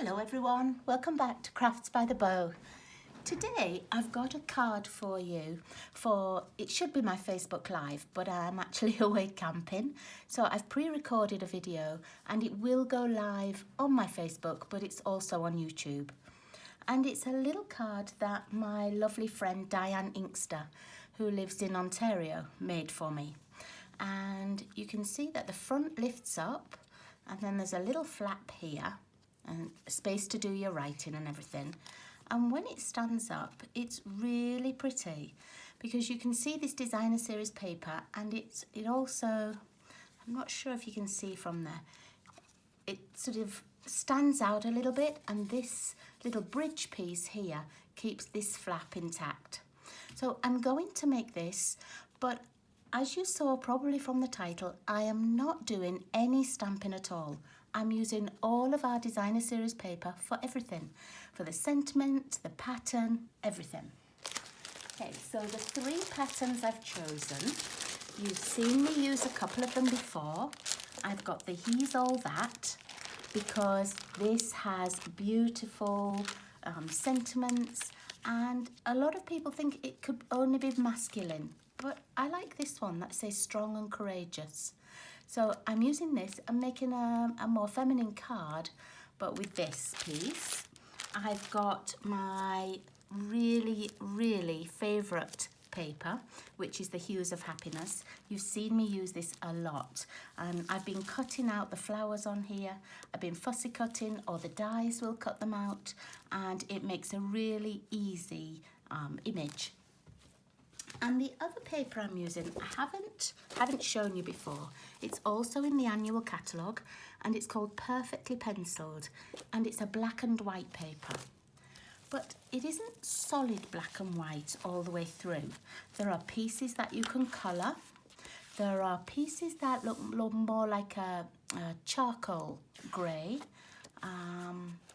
Hello everyone, welcome back to Crafts by the Bow. Today I've got a card for you it should be my Facebook Live, but I'm actually away camping. So I've pre-recorded a video and it will go live on my Facebook, but it's also on YouTube. And it's a little card that my lovely friend Diane Inkster, who lives in Ontario, made for me. And you can see that the front lifts up and then there's a little flap here and space to do your writing and everything. And when it stands up, it's really pretty because you can see this designer series paper, and it also, I'm not sure if you can see from there, it sort of stands out a little bit, and this little bridge piece here keeps this flap intact. So I'm going to make this, but as you saw probably from the title, I am not doing any stamping at all. I'm using all of our designer series paper for everything, for the sentiment, the pattern, everything. Okay, so the three patterns I've chosen, you've seen me use a couple of them before. I've got the He's All That because this has beautiful sentiments, and a lot of people think it could only be masculine, but I like this one that says strong and courageous. So I'm using this and making a more feminine card, but with this piece. I've got my really favourite paper, which is the Hues of Happiness. You've seen me use this a lot. I've been cutting out the flowers on here. I've been fussy cutting, or the dies will cut them out, and it makes a really easy image. And the other paper I'm using, I haven't shown you before. It's also in the annual catalogue, and it's called Perfectly Penciled, and it's a black and white paper. But it isn't solid black and white all the way through. There are pieces that you can colour. There are pieces that look more like a charcoal grey.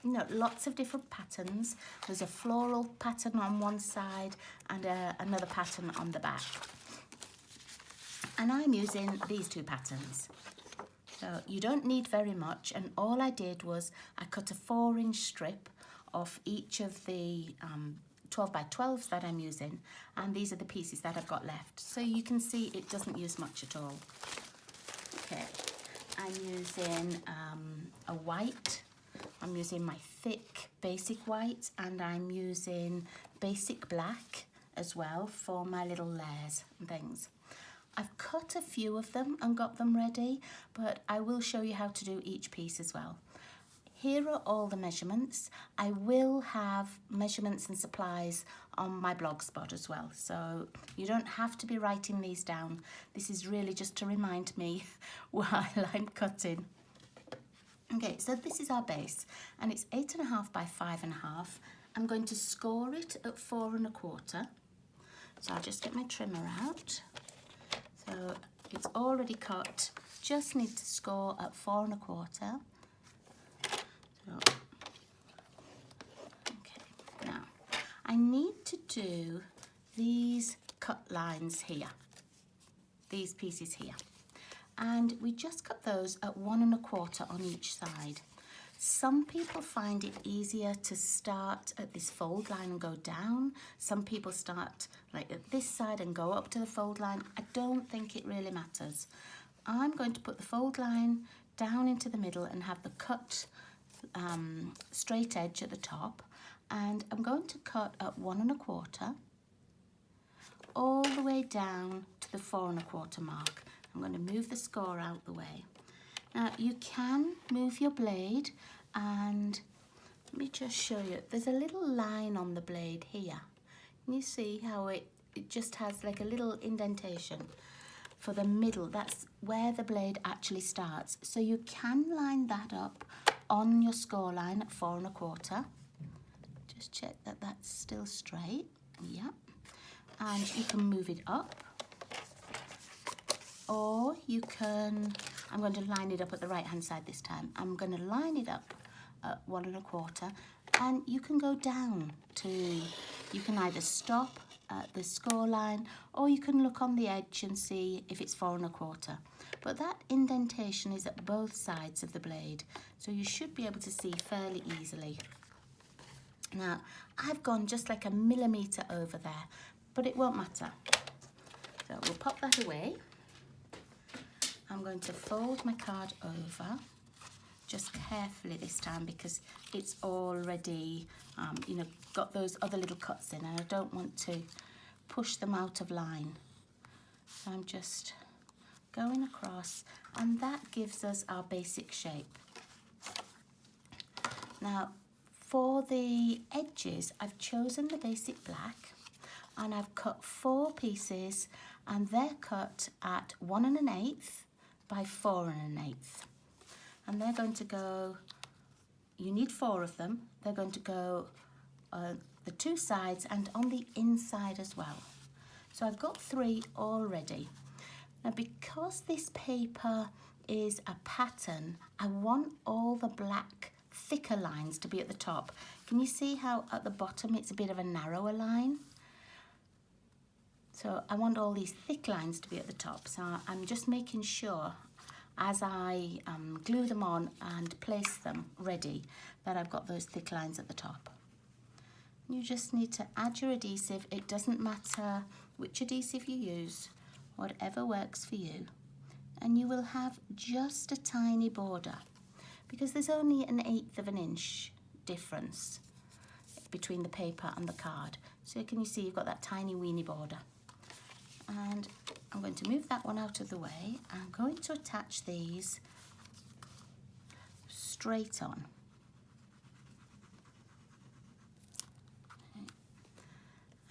You know, lots of different patterns. There's a floral pattern on one side and another pattern on the back. And I'm using these two patterns. So you don't need very much, and all I did was I cut a 4-inch strip off each of the 12 by 12s that I'm using, and these are the pieces that I've got left. So you can see it doesn't use much at all. Okay, I'm using a white. I'm using my thick basic white, and I'm using basic black as well for my little layers and things. I've cut a few of them and got them ready, but I will show you how to do each piece as well. Here are all the measurements. I will have measurements and supplies on my blog spot as well, so you don't have to be writing these down. This is really just to remind me while I'm cutting. Okay, so this is our base, and it's 8.5 by 5.5. I'm going to score it at 4 1/4. So I'll just get my trimmer out. So it's already cut, just need to score at 4 1/4. So, okay, now I need to do these cut lines here, these pieces here. And we just cut those at 1 1/4 on each side. Some people find it easier to start at this fold line and go down. Some people start like at this side and go up to the fold line. I don't think it really matters. I'm going to put the fold line down into the middle and have the cut straight edge at the top. And I'm going to cut at 1 1/4 all the way down to the 4 1/4 mark. I'm going to move the score out the way. Now you can move your blade, and let me just show you. There's a little line on the blade here. Can you see how it just has like a little indentation for the middle? That's where the blade actually starts. So you can line that up on your score line at 4 1/4. Just check that that's still straight. Yeah. And you can move it up. Or you can, I'm going to line it up at the right hand side this time. I'm going to line it up at 1 1/4, and you can go down to, you can either stop at the score line, or you can look on the edge and see if it's 4 1/4. but that indentation is at both sides of the blade, so you should be able to see fairly easily. Now, I've gone just like a millimetre over there, but it won't matter. So we'll pop that away. I'm going to fold my card over, just carefully this time, because it's already, you know, got those other little cuts in, and I don't want to push them out of line. So I'm just going across, and that gives us our basic shape. Now, for the edges, I've chosen the basic black, and I've cut 4 pieces, and they're cut at 1 1/8 by 4 1/8. And they're going to go, you need 4 of them, they're going to go the 2 sides and on the inside as well. So I've got 3 already. Now, because this paper is a pattern, I want all the black thicker lines to be at the top. Can you see how at the bottom it's a bit of a narrower line? So I want all these thick lines to be at the top. So I'm just making sure as I glue them on and place them ready that I've got those thick lines at the top. You just need to add your adhesive. It doesn't matter which adhesive you use, whatever works for you. And you will have just a tiny border, because there's only 1/8 of an inch difference between the paper and the card. So can you see you've got that tiny weeny border? And I'm going to move that one out of the way. I'm going to attach these straight on. Okay.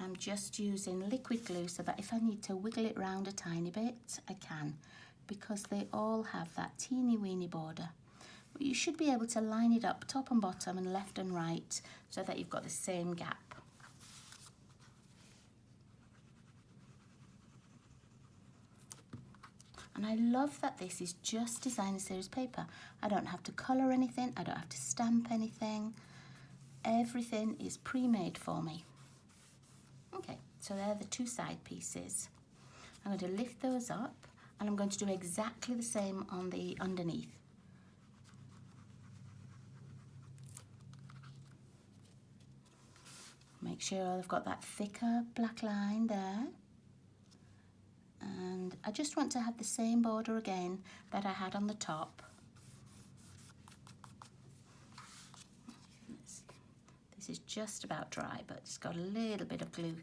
I'm just using liquid glue so that if I need to wiggle it round a tiny bit, I can, because they all have that teeny weeny border. But you should be able to line it up top and bottom and left and right so that you've got the same gap. And I love that this is just designer series paper. I don't have to colour anything, I don't have to stamp anything. Everything is pre-made for me. Okay, so they're the 2 side pieces. I'm going to lift those up, and I'm going to do exactly the same on the underneath. Make sure I've got that thicker black line there. And I just want to have the same border again that I had on the top. This is just about dry, but it's got a little bit of glue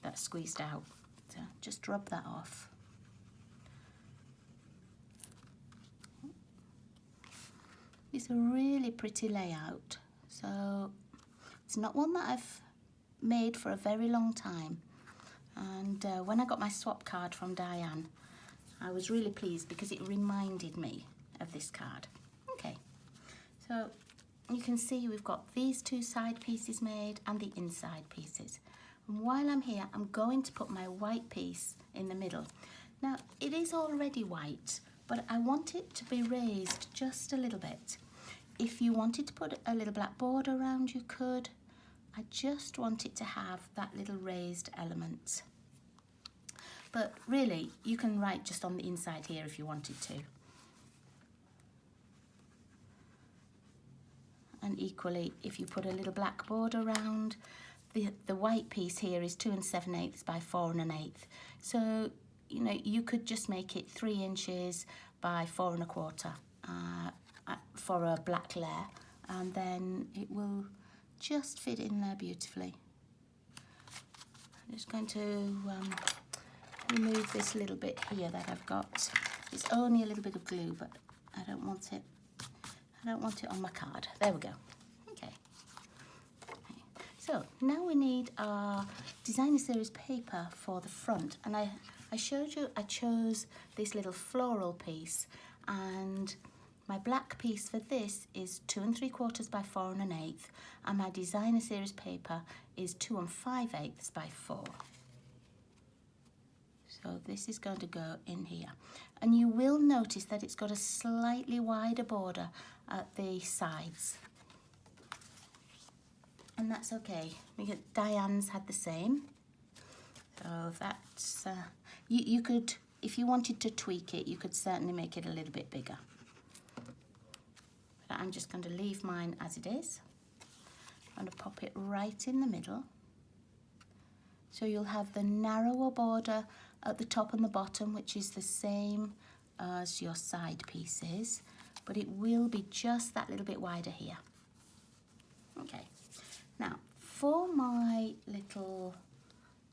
that's squeezed out. So just rub that off. It's a really pretty layout. So it's not one that I've made for a very long time. And when I got my swap card from Diane, I was really pleased because it reminded me of this card. Okay, so you can see we've got these 2 side pieces made and the inside pieces. And while I'm here, I'm going to put my white piece in the middle. Now, it is already white, but I want it to be raised just a little bit. If you wanted to put a little black border around, you could. I just want it to have that little raised element. But really, you can write just on the inside here if you wanted to. And equally, if you put a little black border around, the white piece here is 2 7/8 by 4 1/8. So, you know, you could just make it 3 inches by 4 1/4 for a black layer, and then it will just fit in there beautifully. I'm just going to remove this little bit here that I've got. It's only a little bit of glue, but I don't want it. I don't want it on my card. There we go. Okay. So now we need our designer series paper for the front, and I showed you I chose this little floral piece, and my black piece for this is 2 3/4 by 4 1/8, and my designer series paper is 2 5/8 by 4. So this is going to go in here. And you will notice that it's got a slightly wider border at the sides. And that's okay. Diane's had the same. So that's, you could if you wanted to tweak it, you could certainly make it a little bit bigger. But I'm just going to leave mine as it is. I'm going to pop it right in the middle. So you'll have the narrower border at the top and the bottom, which is the same as your side pieces, but it will be just that little bit wider here. Okay, now for my little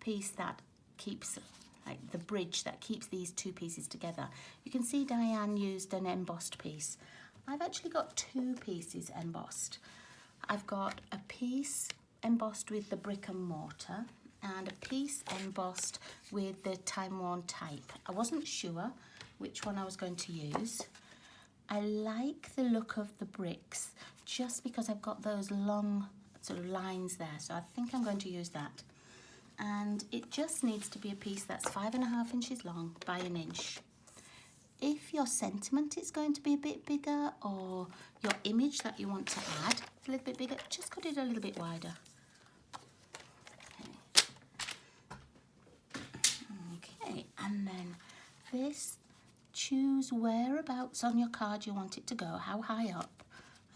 piece that keeps, like the bridge that keeps these two pieces together, you can see Diane used an embossed piece. I've actually got two pieces embossed. I've got a piece embossed with the brick and mortar and a piece embossed with the time-worn type. I wasn't sure which one I was going to use. I like the look of the bricks just because I've got those long sort of lines there, so I think I'm going to use that. And it just needs to be a piece that's 5.5 inches long by 1 inch. If your sentiment is going to be a bit bigger, or your image that you want to add a little bit bigger, just cut it a little bit wider. Okay, and then this, choose whereabouts on your card you want it to go, how high up.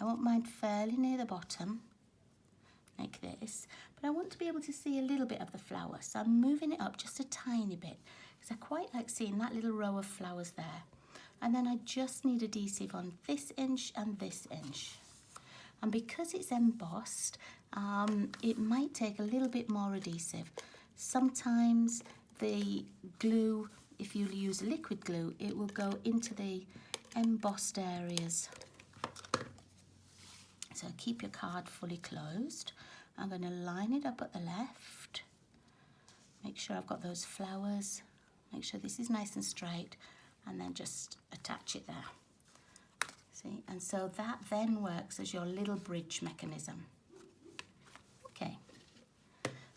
I want mine fairly near the bottom, like this, but I want to be able to see a little bit of the flower, so I'm moving it up just a tiny bit, because I quite like seeing that little row of flowers there. And then I just need adhesive on this inch and this inch. And because it's embossed, it might take a little bit more adhesive. Sometimes the glue, if you use liquid glue, it will go into the embossed areas. So keep your card fully closed. I'm going to line it up at the left. Make sure I've got those flowers. Make sure this is nice and straight, and then just attach it there. See, and so that then works as your little bridge mechanism. Okay.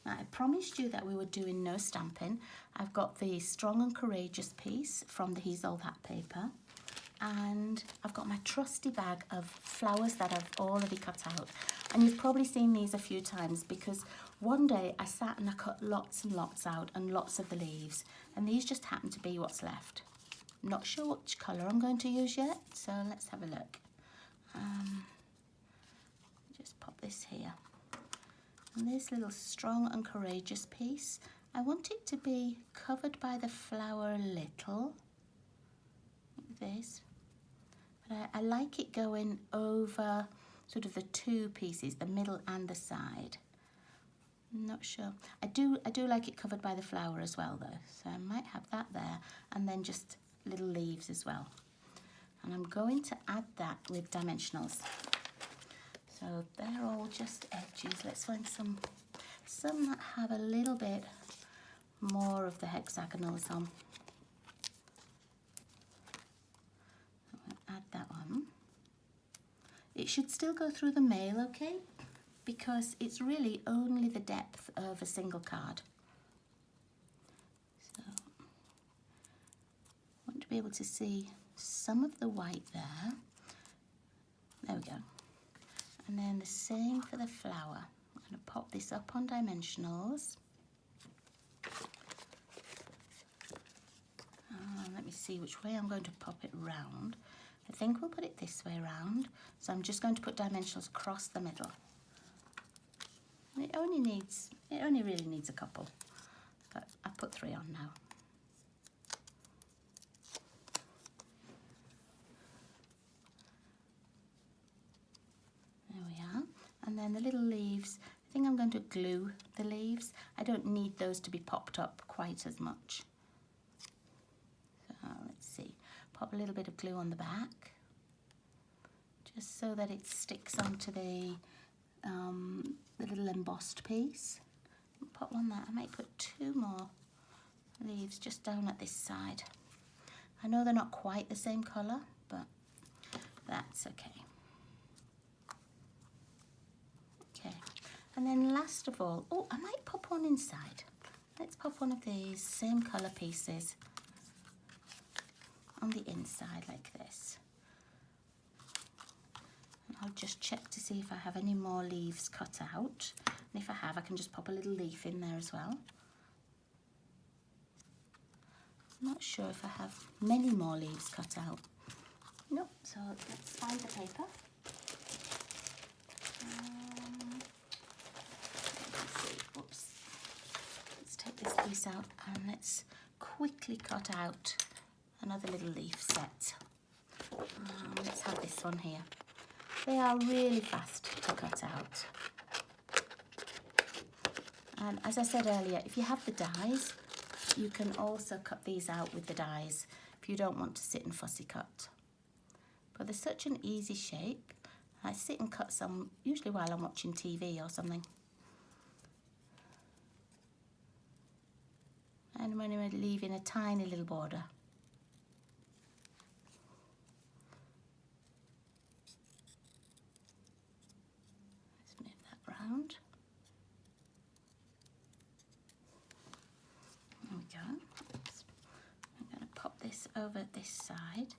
Now I promised you that we were doing no stamping. I've got the Strong and Courageous piece from the Hues of Happiness paper, and I've got my trusty bag of flowers that I've already cut out. And you've probably seen these a few times, because one day I sat and I cut lots and lots out and lots of the leaves, and these just happen to be what's left. I'm not sure which colour I'm going to use yet, so let's have a look. Just pop this here. And this little Strong and Courageous piece, I want it to be covered by the flower a little, like this. But I like it going over sort of the two pieces, the middle and the side. I'm not sure. I do like it covered by the flower as well though, so I might have that there, and then just little leaves as well. And I'm going to add that with dimensionals. So they're all just edges. Let's find some that have a little bit more of the hexagonals on. I'm going to add that one. It should still go through the mail, okay? Because it's really only the depth of a single card. So I want to be able to see some of the white there. There we go. And then the same for the flower. I'm going to pop this up on dimensionals. Let me see which way I'm going to pop it round. I think we'll put it this way round. So I'm just going to put dimensionals across the middle. And it only really needs a couple, but I've put 3 on now. There we are. And then the little leaves, I think I'm going to glue the leaves. I don't need those to be popped up quite as much. So let's see, pop a little bit of glue on the back, just so that it sticks onto the little embossed piece. Pop one there. I might put 2 more leaves just down at this side. I know they're not quite the same colour, but that's okay. Okay, and then last of all, oh, I might pop one inside. Let's pop one of these same colour pieces on the inside like this. And I'll just check to see if I have any more leaves cut out. And if I have, I can just pop a little leaf in there as well. I'm not sure if I have many more leaves cut out. Nope, so let's find the paper. Let's see, oops. Let's take this piece out and let's quickly cut out another little leaf set. Let's have this one here. They are really fast to cut out. And as I said earlier, if you have the dies, you can also cut these out with the dies if you don't want to sit and fussy cut. But they're such an easy shape. I sit and cut some, usually while I'm watching TV or something. And when we're leaving a tiny little border. Let's move that round. There we go. I'm going to pop this over this side,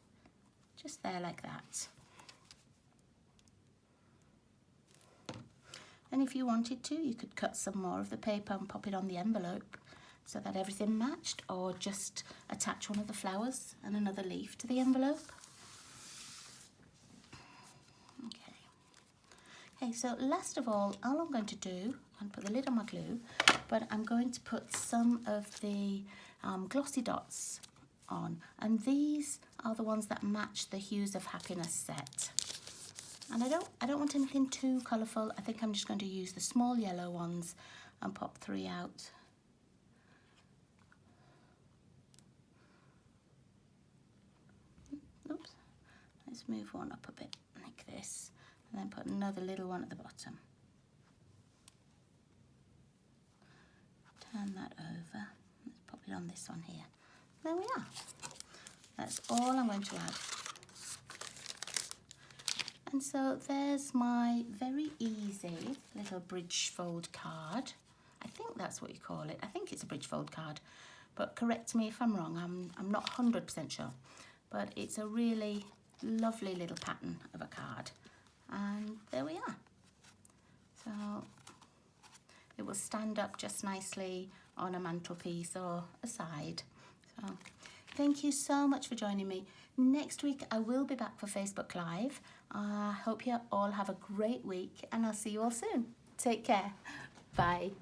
just there like that. And if you wanted to, you could cut some more of the paper and pop it on the envelope so that everything matched, or just attach one of the flowers and another leaf to the envelope. Okay, so last of all I'm going to do, I'm going to put the lid on my glue, but I'm going to put some of the glossy dots on, and these are the ones that match the Hues of Happiness set. And I don't want anything too colourful. I think I'm just going to use the small yellow ones and pop 3 out. Oops. Let's move one up a bit like this, and then put another little one at the bottom. Turn that over. Let's pop it on this one here. There we are. That's all I'm going to add. And so there's my very easy little bridge fold card. I think that's what you call it. I think it's a bridge fold card, but correct me if I'm wrong. I'm not 100% sure, but it's a really lovely little pattern of a card. And there we are. So it will stand up just nicely on a mantelpiece or a side. So thank you so much for joining me. Next week I will be back for Facebook Live. I hope you all have a great week, and I'll see you all soon. Take care. Bye.